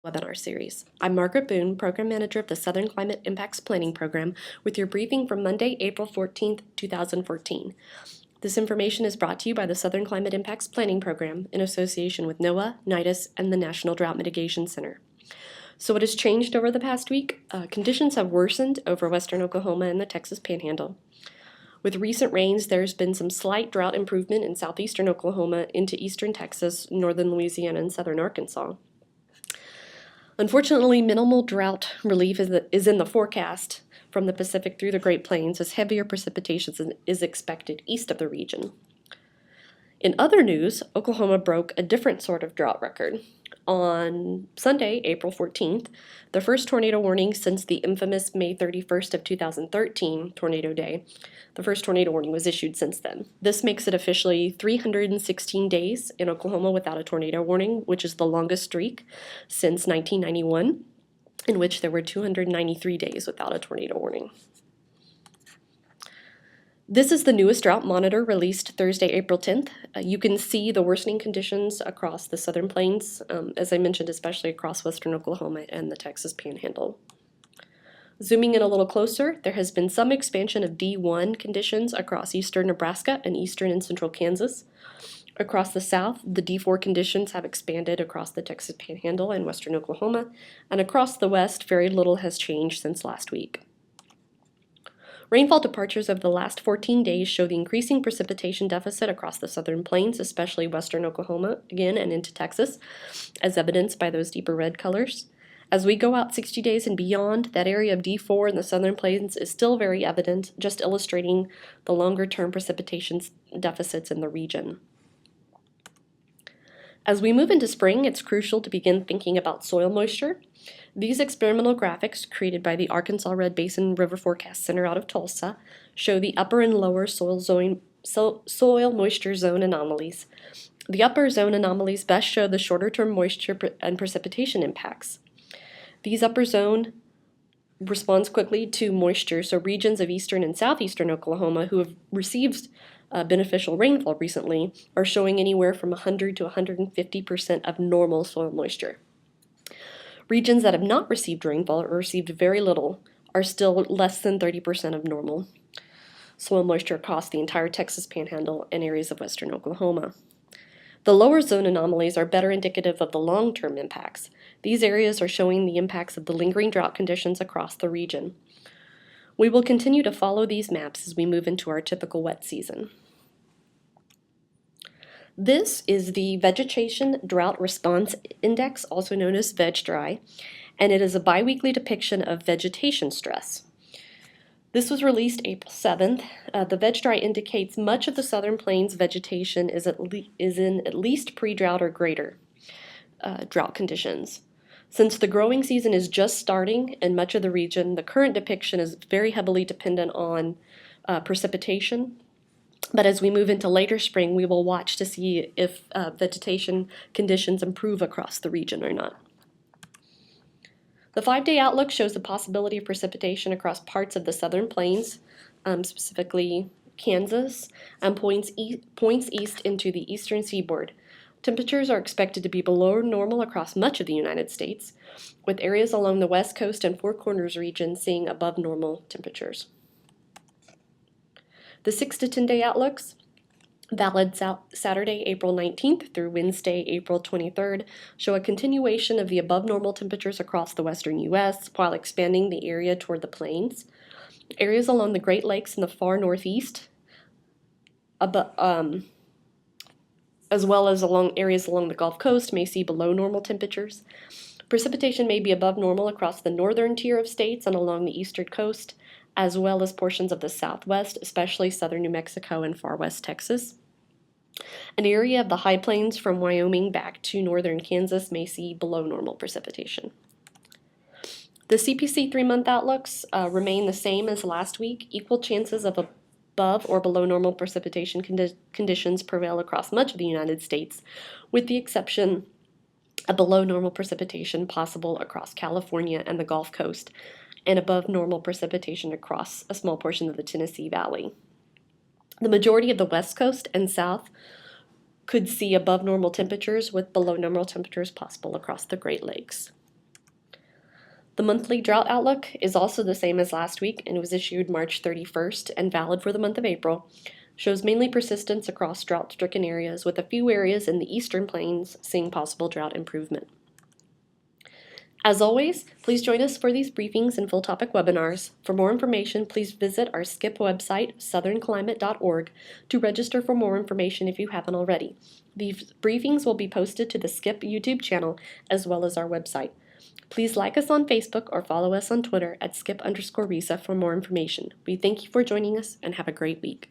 Webinar series. I'm Margaret Boone, Program Manager of the Southern Climate Impacts Planning Program, with your briefing from Monday, April 14th, 2014. This information is brought to you by the Southern Climate Impacts Planning Program in association with NOAA, NIDIS, and the National Drought Mitigation Center. So what has changed over the past week? Conditions have worsened over western Oklahoma and the Texas Panhandle. With recent rains, there's been some slight drought improvement in southeastern Oklahoma into eastern Texas, northern Louisiana, and southern Arkansas. Unfortunately, minimal drought relief is in the forecast from the Pacific through the Great Plains, as heavier precipitation is expected east of the region. In other news, Oklahoma broke a different sort of drought record. On Sunday, April 14th, the first tornado warning since the infamous May 31st of 2013 tornado day, the first tornado warning was issued since then. This makes it officially 316 days in Oklahoma without a tornado warning, which is the longest streak since 1991, in which there were 293 days without a tornado warning. This is the newest drought monitor released Thursday, April 10th. You can see the worsening conditions across the southern plains, as I mentioned, especially across western Oklahoma and the Texas Panhandle. Zooming in a little closer, there has been some expansion of D1 conditions across eastern Nebraska and eastern and central Kansas. Across the south, the D4 conditions have expanded across the Texas Panhandle and western Oklahoma, and across the west, very little has changed since last week. Rainfall departures of the last 14 days show the increasing precipitation deficit across the southern plains, especially western Oklahoma, again, and into Texas, as evidenced by those deeper red colors. As we go out 60 days and beyond, that area of D4 in the southern plains is still very evident, just illustrating the longer-term precipitation deficits in the region. As we move into spring, it's crucial to begin thinking about soil moisture. These experimental graphics, created by the Arkansas Red Basin River Forecast Center out of Tulsa, show the upper and lower soil moisture zone anomalies. The upper zone anomalies best show the shorter-term moisture and precipitation impacts. These upper zone responds quickly to moisture, so regions of eastern and southeastern Oklahoma who have received beneficial rainfall recently are showing anywhere from 100 to 150% of normal soil moisture. Regions that have not received rainfall or received very little are still less than 30% of normal soil moisture across the entire Texas Panhandle and areas of western Oklahoma. The lower zone anomalies are better indicative of the long-term impacts. These areas are showing the impacts of the lingering drought conditions across the region. We will continue to follow these maps as we move into our typical wet season. This is the Vegetation Drought Response Index, also known as VegDry, and it is a biweekly depiction of vegetation stress. This was released April 7th. The VegDry indicates much of the southern plains vegetation is in at least pre-drought or greater drought conditions. Since the growing season is just starting in much of the region, the current depiction is very heavily dependent on precipitation. But as we move into later spring, we will watch to see if vegetation conditions improve across the region or not. The 5-day outlook shows the possibility of precipitation across parts of the southern plains, specifically Kansas, and points east into the eastern seaboard. Temperatures are expected to be below normal across much of the United States, with areas along the West Coast and Four Corners region seeing above normal temperatures. The 6 to 10-day outlooks, valid Saturday, April 19th through Wednesday, April 23rd, show a continuation of the above normal temperatures across the western U.S. while expanding the area toward the plains. Areas along the Great Lakes in the far northeast, as well as areas along the Gulf Coast, may see below normal temperatures. Precipitation may be above normal across the northern tier of states and along the eastern coast, as well as portions of the southwest, especially southern New Mexico and far west Texas. An area of the high plains from Wyoming back to northern Kansas may see below normal precipitation. The CPC 3-month outlooks remain the same as last week. Equal chances of above or below normal precipitation conditions prevail across much of the United States, with the exception of below normal precipitation possible across California and the Gulf Coast, and above normal precipitation across a small portion of the Tennessee Valley. The majority of the West Coast and South could see above normal temperatures, with below normal temperatures possible across the Great Lakes. The monthly drought outlook is also the same as last week and was issued March 31st and valid for the month of April. Shows mainly persistence across drought-stricken areas, with a few areas in the eastern plains seeing possible drought improvement. As always, please join us for these briefings and full topic webinars. For more information, please visit our SCIP website, southernclimate.org, to register for more information if you haven't already. These briefings will be posted to the SCIP YouTube channel as well as our website. Please like us on Facebook or follow us on Twitter at skip_RESA for more information. We thank you for joining us and have a great week.